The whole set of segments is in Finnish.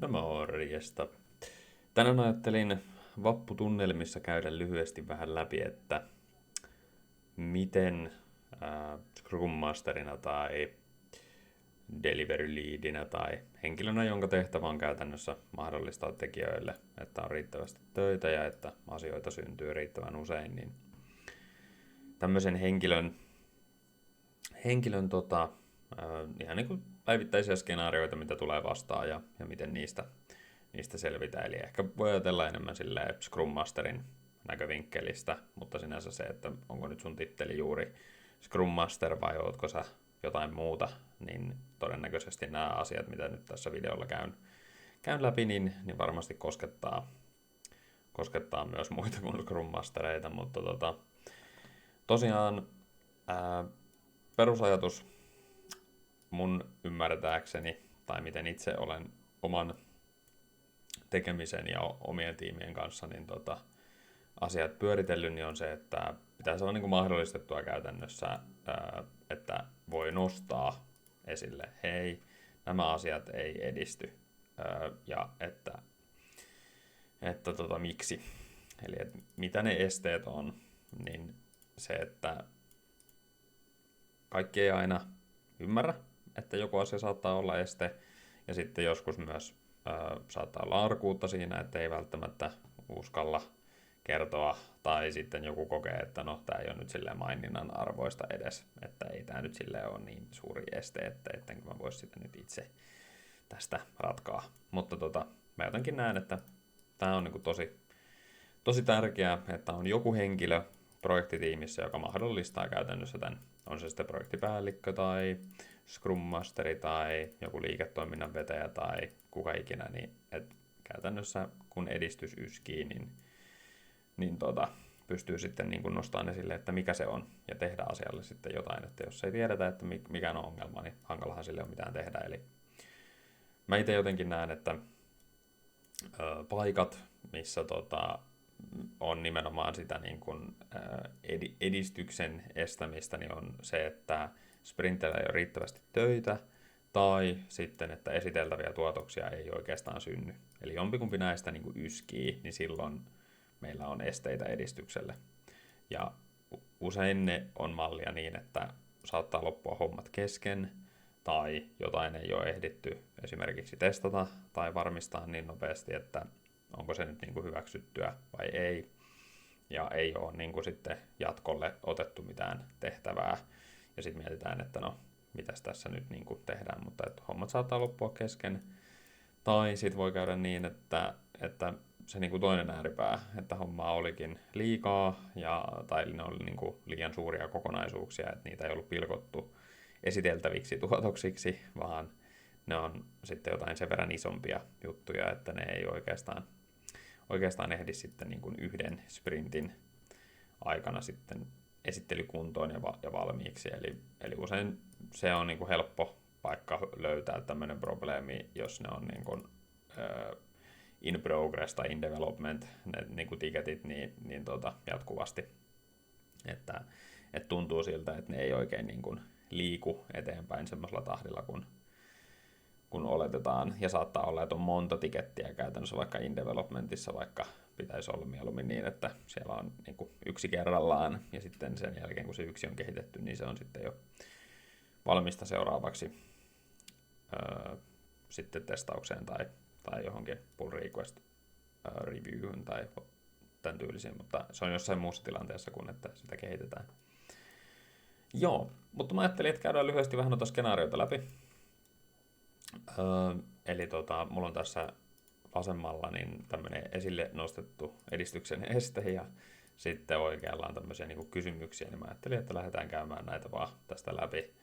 No morjesta. Tänään ajattelin vapputunnelmissa käydä lyhyesti vähän läpi, että miten Scrum Masterina tai Delivery Leadinä tai henkilönä, jonka tehtävä on käytännössä mahdollistaa tekijöille, että on riittävästi töitä ja että asioita syntyy riittävän usein, niin tämmöisen henkilön ihan niin kuin päivittäisiä skenaarioita, mitä tulee vastaan ja miten niistä selvitä. Eli ehkä voi ajatella enemmän silleen Scrum Masterin näkövinkkelistä, mutta sinänsä se, että onko nyt sun titteli juuri Scrum Master vai ootko sä jotain muuta, niin todennäköisesti nämä asiat, mitä nyt tässä videolla käyn läpi, niin varmasti koskettaa myös muita kuin Scrum Mastereita, mutta tosiaan perusajatus mun ymmärtääkseni, tai miten itse olen oman tekemisen ja omien tiimien kanssa niin asiat pyöritellyt, niin on se, että pitää saada niin kuin mahdollistettua käytännössä, että voi nostaa esille, hei, nämä asiat ei edisty, ja että miksi. Eli että mitä ne esteet on, niin se, että kaikki ei aina ymmärrä, että joku asia saattaa olla este, ja sitten joskus myös saattaa olla arkuutta siinä, että ei välttämättä uskalla kertoa, tai sitten joku kokee, että no, tämä ei ole nyt silleen maininnan arvoista edes, että ei tämä nyt silleen ole niin suuri este, että ettenkö mä voisi sitä nyt itse tästä ratkaa. Mutta mä jotenkin näen, että tämä on niinku tosi tärkeää, että on joku henkilö projektitiimissä, joka mahdollistaa käytännössä tämän, on se sitten projektipäällikkö tai Scrum Masteri tai joku liiketoiminnan vetäjä tai kuka ikinä, niin että käytännössä kun edistys yskii, niin pystyy sitten niin kuin nostamaan esille, että mikä se on, ja tehdä asialle sitten jotain, että jos ei tiedetä, että mikä on ongelma, niin hankalahan sille on mitään tehdä. Eli mä itse jotenkin näen, että paikat, missä on nimenomaan sitä niin kuin, edistyksen estämistä, niin on se, että sprintillä ei ole riittävästi töitä, tai sitten, että esiteltäviä tuotoksia ei oikeastaan synny. Eli jompikumpi näistä niin kuin yskii, niin silloin meillä on esteitä edistykselle. Ja usein ne on mallia niin, että saattaa loppua hommat kesken, tai jotain ei ole ehditty esimerkiksi testata tai varmistaa niin nopeasti, että onko se nyt niin kuin hyväksyttyä vai ei. Ja ei ole niin kuin sitten jatkolle otettu mitään tehtävää. Ja sitten mietitään, että no, mitäs tässä nyt niin kuin tehdään, mutta että hommat saattaa loppua kesken. Tai sitten voi käydä niin, että se niin kuin toinen ääripää, että hommaa olikin liikaa tai ne oli niin kuin liian suuria kokonaisuuksia, että niitä ei ollut pilkottu esiteltäviksi tuotoksiksi, vaan ne on sitten jotain sen verran isompia juttuja, että ne ei oikeastaan ehdi sitten niin kuin yhden sprintin aikana sitten esittelykuntoon ja valmiiksi. Eli usein se on niin kuin helppo paikka löytää tämmöinen probleemi, jos ne on niin kuin, in progress tai in development, ne niin kuin tiketit, niin jatkuvasti. Että tuntuu siltä, että ne ei oikein niin kuin liiku eteenpäin semmoisella tahdilla, kun oletetaan. Ja saattaa olla, että on monta tikettiä käytännössä vaikka in developmentissa, vaikka pitäisi olla mieluummin niin, että siellä on niin kuin yksi kerrallaan, ja sitten sen jälkeen, kun se yksi on kehitetty, niin se on sitten jo valmista seuraavaksi sitten testaukseen tai johonkin pull request reviewhyn tai tämän tyylisiin, mutta se on jossain muussa tilanteessa kuin että sitä kehitetään. Joo, mutta mä ajattelin, että käydään lyhyesti vähän noita skenaarioita läpi. Eli mulla on tässä vasemmalla niin tämmöinen esille nostettu edistyksen este ja sitten oikealla on tämmöisiä niin kuin kysymyksiä, niin mä ajattelin, että lähdetään käymään näitä vaan tästä läpi.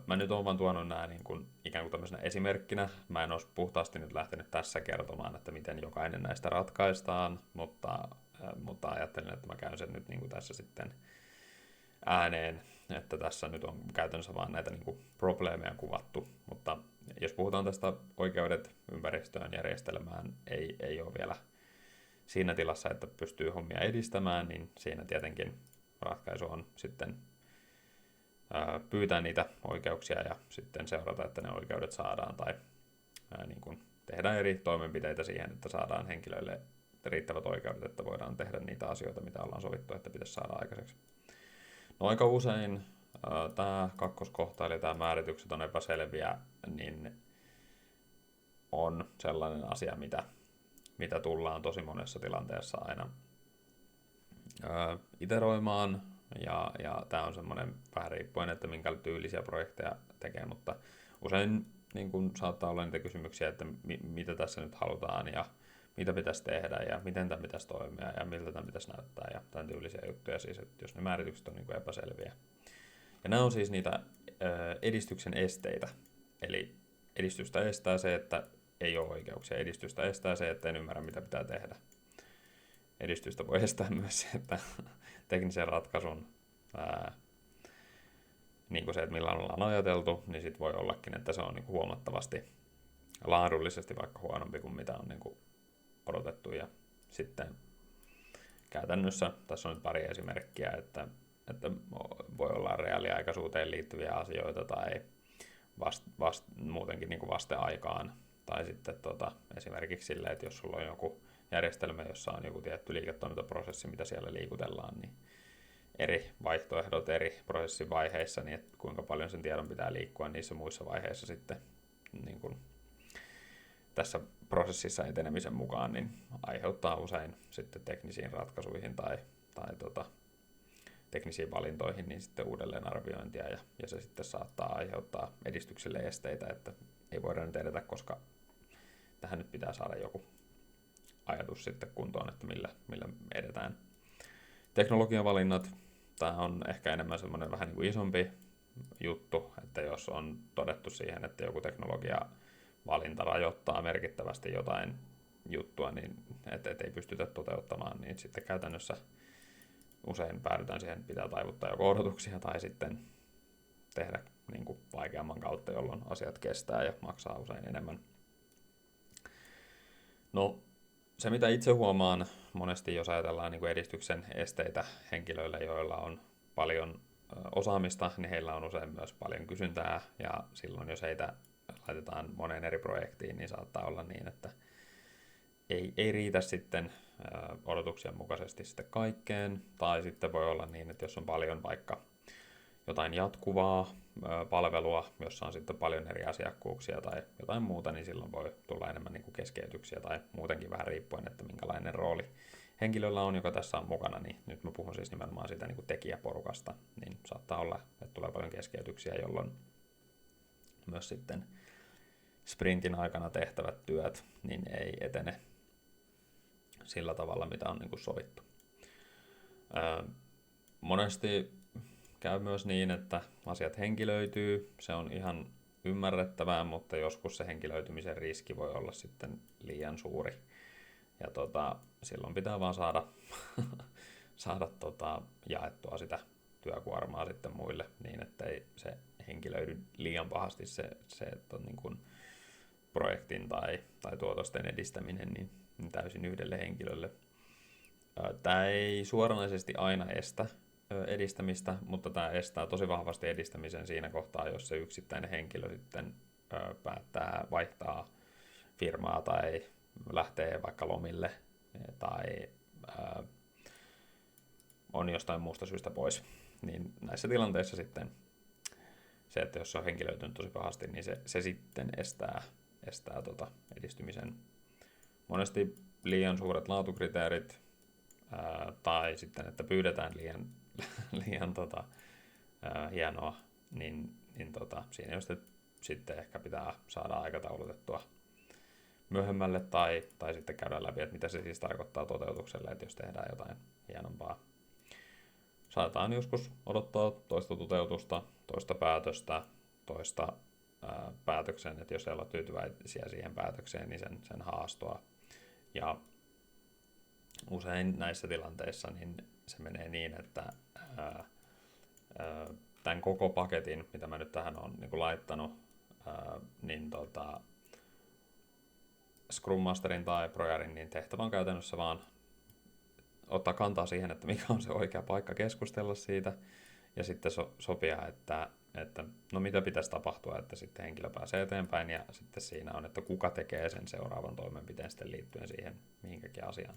Mä nyt oon vaan tuonut nämä niin kuin, ikään kuin tämmöisenä esimerkkinä. Mä en ole puhtaasti nyt lähtenyt tässä kertomaan, että miten jokainen näistä ratkaistaan, mutta ajattelin, että mä käyn sen nyt niin kuin tässä sitten ääneen, että tässä nyt on käytännössä vaan näitä niin kuin probleemeja kuvattu, mutta jos puhutaan tästä oikeudet ympäristöön järjestelmään, ei ole vielä siinä tilassa, että pystyy hommia edistämään, niin siinä tietenkin ratkaisu on sitten pyytää niitä oikeuksia ja sitten seurata, että ne oikeudet saadaan tai niin kuin tehdään eri toimenpiteitä siihen, että saadaan henkilöille riittävät oikeudet, että voidaan tehdä niitä asioita, mitä ollaan sovittu, että pitäisi saada aikaiseksi. No aika usein tämä kakkoskohta, eli tämä määritykset on epäselviä, niin on sellainen asia, mitä tullaan tosi monessa tilanteessa aina iteroimaan, ja tämä on semmoinen vähän riippuen, että minkä tyylisiä projekteja tekee, mutta usein niin kun saattaa olla niitä kysymyksiä, että mitä tässä nyt halutaan ja mitä pitäisi tehdä ja miten tämä pitäisi toimia ja miltä tämä pitäisi näyttää ja tämän tyylisiä juttuja siis, että jos ne määritykset on niin kuin epäselviä. Ja nämä on siis niitä edistyksen esteitä, eli edistystä estää se, että ei ole oikeuksia, edistystä estää se, että en ymmärrä mitä pitää tehdä. Edistystä voi estää myös se, että teknisen ratkaisun niin kuin se, että millä ollaan ajateltu, niin sit voi ollakin, että se on niin kuin huomattavasti laadullisesti vaikka huonompi kuin mitä on niin kuin odotettu. Ja sitten käytännössä, tässä on nyt pari esimerkkiä, että voi olla reaaliaikaisuuteen liittyviä asioita tai muutenkin niin kuin vasteaikaan. Tai sitten esimerkiksi silleen, että jos sulla on joku järjestelmä, jossa on joku tietty liiketoimintaprosessi, mitä siellä liikutellaan, niin eri vaihtoehdot eri prosessin vaiheissa, niin että kuinka paljon sen tiedon pitää liikkua niissä muissa vaiheissa sitten niin kuin tässä prosessissa etenemisen mukaan, niin aiheuttaa usein sitten teknisiin ratkaisuihin tai teknisiin valintoihin niin sitten uudelleenarviointia, ja se sitten saattaa aiheuttaa edistykselle esteitä, että ei voida nyt edetä, koska tähän nyt pitää saada joku ajatus sitten kuntoon, että millä edetään. Teknologian valinnat, tämä on ehkä enemmän semmoinen vähän niin kuin isompi juttu, että jos on todettu siihen, että joku teknologiavalinta rajoittaa merkittävästi jotain juttua, niin että ei pystytä toteuttamaan, niin sitten käytännössä usein päädytään siihen, pitää taivuttaa joko odotuksia tai sitten tehdä niin kuin vaikeamman kautta, jolloin asiat kestää ja maksaa usein enemmän. No, se mitä itse huomaan monesti, jos ajatellaan niin kuin edistyksen esteitä henkilöille, joilla on paljon osaamista, niin heillä on usein myös paljon kysyntää, ja silloin jos heitä laitetaan moneen eri projektiin, niin saattaa olla niin, että ei riitä sitten odotuksien mukaisesti sitten kaikkeen, tai sitten voi olla niin, että jos on paljon vaikka jotain jatkuvaa palvelua, jossa on sitten paljon eri asiakkuuksia tai jotain muuta, niin silloin voi tulla enemmän niin kuin keskeytyksiä tai muutenkin vähän riippuen, että minkälainen rooli henkilöllä on, joka tässä on mukana, niin nyt mä puhun siis nimenomaan siitä niin kuin tekijäporukasta, niin saattaa olla, että tulee paljon keskeytyksiä, jolloin myös sitten sprintin aikana tehtävät työt niin ei etene sillä tavalla, mitä on niin kuin sovittu. Monesti käy myös niin, että asiat henkilöityy, se on ihan ymmärrettävää, mutta joskus se henkilöitymisen riski voi olla sitten liian suuri. Ja silloin pitää vaan saada jaettua sitä työkuormaa sitten muille niin, että ei se henkilöidy liian pahasti se että on niin kuin projektin tai tuotosten edistäminen niin täysin yhdelle henkilölle. Tämä ei suoranaisesti aina estä edistämistä, mutta tämä estää tosi vahvasti edistämisen siinä kohtaa, jos se yksittäinen henkilö sitten päättää vaihtaa firmaa tai lähtee vaikka lomille tai on jostain muusta syystä pois. Niin näissä tilanteissa sitten se, että jos se on henkilöitynyt tosi pahasti, niin se sitten estää edistymisen. Monesti liian suuret laatukriteerit tai sitten, että pyydetään liian hienoa, niin siinä just sitten ehkä pitää saada aikataulutettua myöhemmälle tai sitten käydä läpi, että mitä se siis tarkoittaa toteutukselle, että jos tehdään jotain hienompaa. Saataan joskus odottaa toista toteutusta, toista päätöstä, toista päätöksen, että jos ei olla tyytyväisiä siihen päätökseen, niin sen haastoa. Ja usein näissä tilanteissa niin se menee niin, että tämän koko paketin, mitä mä nyt tähän olen niin laittanut, niin Scrum Masterin tai Projarin niin tehtävä on käytännössä vaan ottaa kantaa siihen, että mikä on se oikea paikka keskustella siitä, ja sitten sopia, että no mitä pitäisi tapahtua, että sitten henkilö pääsee eteenpäin, ja sitten siinä on, että kuka tekee sen seuraavan toimenpiteen sitten liittyen siihen mihinkäkin asiaan.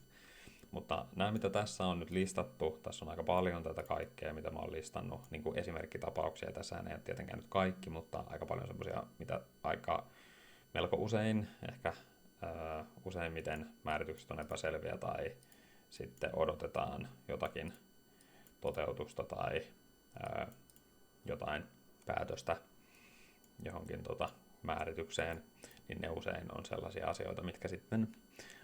Mutta nämä, mitä tässä on nyt listattu, tässä on aika paljon tätä kaikkea, mitä mä oon listannut, niin kuin esimerkkitapauksia. Tässä ei ole tietenkään nyt kaikki, mutta aika paljon semmoisia, mitä aika melko usein, ehkä useimmiten määritykset on epäselviä tai sitten odotetaan jotakin toteutusta tai jotain päätöstä johonkin määritykseen, niin ne usein on sellaisia asioita, mitkä sitten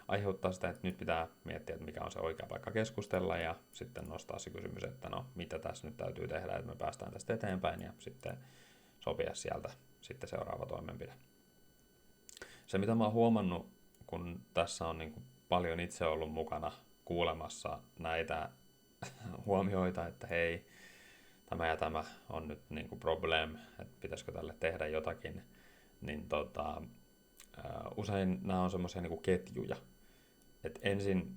aiheuttaa sitä, että nyt pitää miettiä, että mikä on se oikea paikka keskustella ja sitten nostaa se kysymys, että no mitä tässä nyt täytyy tehdä, että me päästään tästä eteenpäin ja sitten sopia sieltä sitten seuraava toimenpide. Se mitä mä oon huomannut, kun tässä on niin kuin paljon itse ollut mukana kuulemassa näitä huomioita, että hei, tämä ja tämä on nyt niin kuin problem, että pitäisikö tälle tehdä jotakin, niin usein nämä on semmoisia niin kuin ketjuja. Et ensin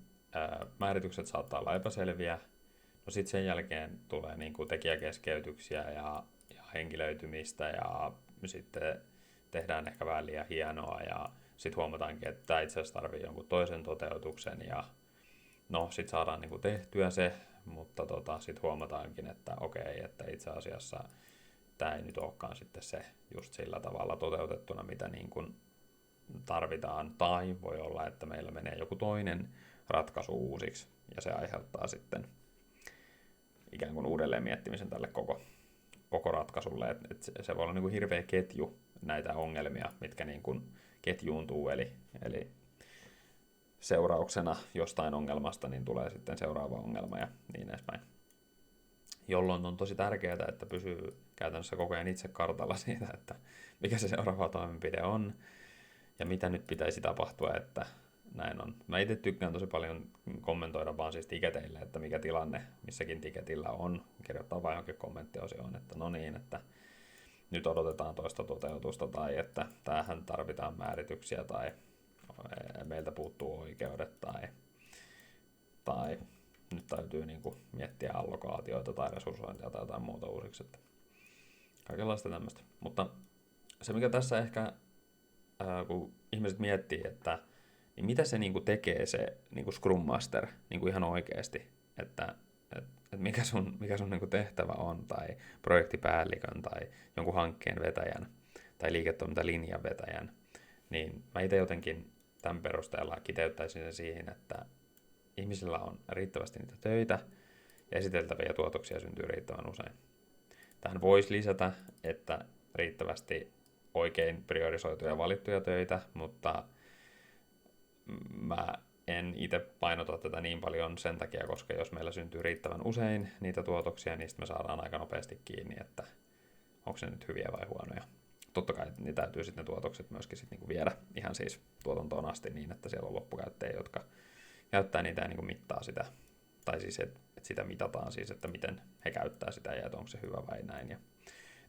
määritykset saattaa olla epäselviä, no sitten sen jälkeen tulee niin kuin tekijäkeskeytyksiä ja henkilöitymistä ja sitten tehdään ehkä vähän liian hienoa ja sitten huomataankin, että tämä itse asiassa tarvii jonkun toisen toteutuksen ja no sitten saadaan niin kuin tehtyä se, mutta sitten huomataankin, että okei, että itse asiassa tämä ei nyt olekaan sitten se just sillä tavalla toteutettuna, mitä niin kuin tarvitaan, tai voi olla, että meillä menee joku toinen ratkaisu uusiksi, ja se aiheuttaa sitten ikään kuin uudelleen miettimisen tälle koko ratkaisulle. Et se voi olla niin kuin hirveä ketju näitä ongelmia, mitkä niin kuin ketjuuntuu, eli seurauksena jostain ongelmasta niin tulee sitten seuraava ongelma ja niin edespäin. Jolloin on tosi tärkeää, että pysyy käytännössä koko ajan itse kartalla siitä, että mikä se seuraava toimenpide on, ja mitä nyt pitäisi tapahtua, että näin on. Mä itse tykkään tosi paljon kommentoida vaan siis tiketeille, että mikä tilanne missäkin tiketillä on. Kirjoittaa vain johonkin kommenttiosioon, että no niin, että nyt odotetaan toista toteutusta, tai että tämähän tarvitaan määrityksiä, tai meiltä puuttuu oikeudet, tai nyt täytyy niin kuin miettiä allokaatioita tai resurssointia tai jotain muuta uusiksi. Että kaikenlaista tämmöistä. Mutta se, mikä tässä ehkä kun ihmiset miettii, että niin mitä se niinku tekee se niinku Scrum Master niinku ihan oikeasti, että mikä sun niinku tehtävä on, tai projektipäällikön, tai jonkun hankkeen vetäjän, tai liiketoimintalinjan vetäjän, niin mä itse jotenkin tämän perusteella kiteyttäisin sen siihen, että ihmisillä on riittävästi niitä töitä, ja esiteltäviä tuotoksia syntyy riittävän usein. Tähän voisi lisätä, että riittävästi oikein priorisoituja ja valittuja töitä, mutta mä en itse painota tätä niin paljon sen takia, koska jos meillä syntyy riittävän usein niitä tuotoksia, niin me saadaan aika nopeasti kiinni, että onko se nyt hyviä vai huonoja. Totta kai niin täytyy sitten ne tuotokset myöskin sitten niinku viedä ihan siis tuotantoon asti niin, että siellä on loppukäyttäjiä, jotka käyttää niitä ja niinku mittaa sitä. Tai siis, että sitä mitataan siis, että miten he käyttää sitä ja että onko se hyvä vai näin. Ja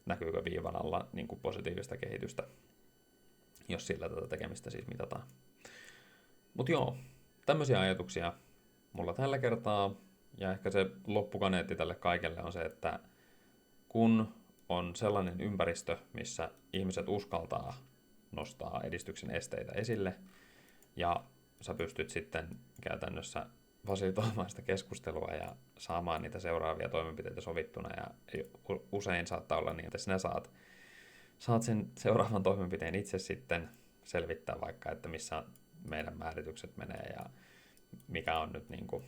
näkyykö viivan alla niin kuin positiivista kehitystä, jos sillä tätä tekemistä siis mitataan. Mutta joo, tämmöisiä ajatuksia mulla tällä kertaa, ja ehkä se loppukaneetti tälle kaikelle on se, että kun on sellainen ympäristö, missä ihmiset uskaltaa nostaa edistyksen esteitä esille, ja sä pystyt sitten käytännössä fasilitoimaan sitä keskustelua ja saamaan niitä seuraavia toimenpiteitä sovittuna, ja usein saattaa olla niin, että sinä saat sen seuraavan toimenpiteen itse sitten selvittää vaikka, että missä meidän määritykset menee ja mikä on nyt niin kuin,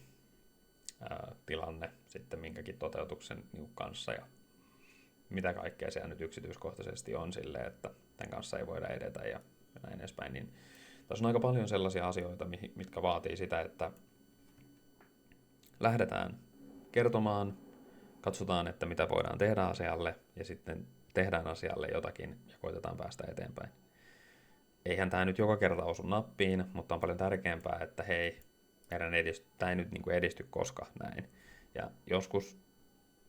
tilanne sitten minkäkin toteutuksen niin kuin kanssa ja mitä kaikkea siellä nyt yksityiskohtaisesti on silleen, että tämän kanssa ei voida edetä ja näin edespäin. Niin tässä on aika paljon sellaisia asioita, mitkä vaatii sitä, että lähdetään kertomaan, katsotaan, että mitä voidaan tehdä asialle ja sitten tehdään asialle jotakin ja koitetaan päästä eteenpäin. Eihän tämä nyt joka kerta osu nappiin, mutta on paljon tärkeämpää, että hei, tämä ei nyt niin kuin edisty koska näin. Ja joskus,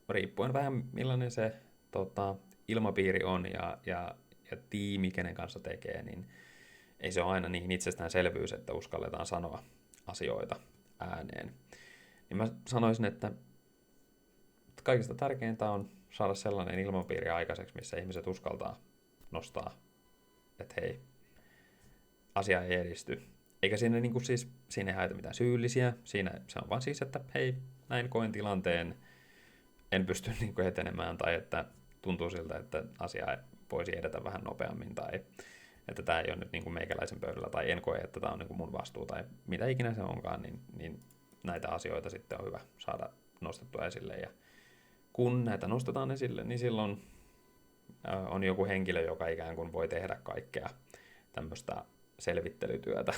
riippuen vähän millainen se ilmapiiri on ja tiimi, kenen kanssa tekee, niin ei se ole aina niin itsestäänselvyys, että uskalletaan sanoa asioita ääneen. Niin mä sanoisin, että kaikista tärkeintä on saada sellainen ilmapiiri aikaiseksi, missä ihmiset uskaltaa nostaa, että hei, asia ei edisty. Eikä siinä, niin kuin siis, siinä ei haeta mitään syyllisiä, siinä se on vaan siis, että hei, näin koen tilanteen, en pysty niin kuin etenemään, tai että tuntuu siltä, että asia voisi edetä vähän nopeammin, tai että tämä ei ole nyt niin kuin meikäläisen pöydällä, tai en koe, että tämä on niin kuin mun vastuu, tai mitä ikinä se onkaan, niin näitä asioita sitten on hyvä saada nostettua esille. Ja kun näitä nostetaan esille, niin silloin on joku henkilö, joka ikään kuin voi tehdä kaikkea tämmöistä selvittelytyötä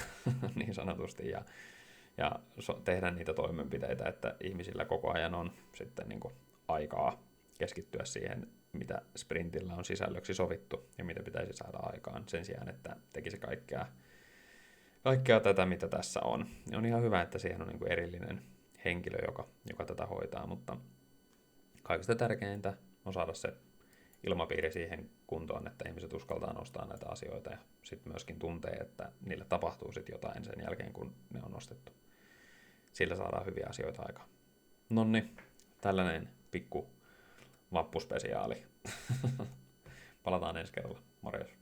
niin sanotusti, ja tehdä niitä toimenpiteitä, että ihmisillä koko ajan on sitten niin kuin aikaa keskittyä siihen, mitä sprintillä on sisällöksi sovittu ja mitä pitäisi saada aikaan sen sijaan, että tekisi kaikkea tätä, mitä tässä on. Ja on ihan hyvä, että siihen on niin kuin erillinen henkilö, joka tätä hoitaa, mutta kaikista tärkeintä on saada se ilmapiiri siihen kuntoon, että ihmiset uskaltaa nostaa näitä asioita ja sitten myöskin tuntee, että niille tapahtuu sitten jotain sen jälkeen, kun ne on nostettu. Sillä saadaan hyviä asioita aikaan. Nonni, tällainen pikku vappuspesiaali. Palataan ensi kerralla. Morjens.